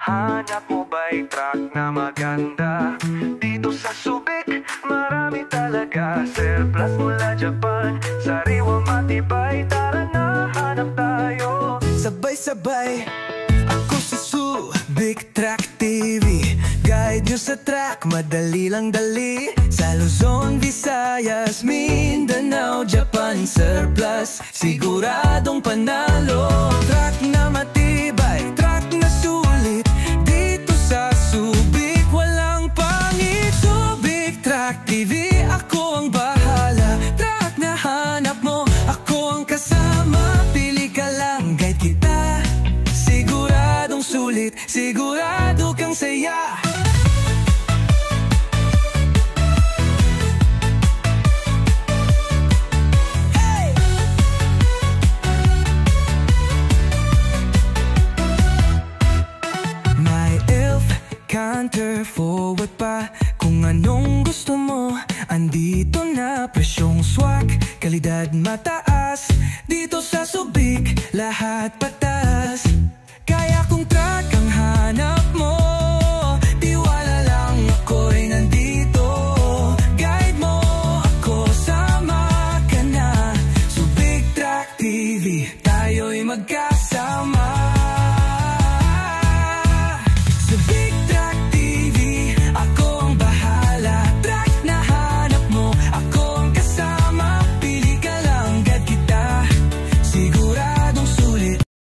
Hanap mo ba'y truck na maganda? Dito sa Subic, marami talaga. Surplus mula Japan, sariwang matibay. Tara na, hanap tayo. Sabay-sabay, ako si Subic Truck TV. Guide nyo sa truck, madali lang dali. Sa Luzon, Visayas, Mindanao, Japan, surplus, siguradong panalo. Truck na matibay, truck na sulit. Dito sa Subic, walang pangit. Subic Truck TV, ako ang bahala. Truck na hanap mo, ako ang kasama. Pili ka lang, guide kita. Siguradong sulit, sigurado kang saya. Canter forward pa, kung anong gusto mo, andito na. Presyong swak, kalidad mataas. Dito sa Subic, lahat pataas.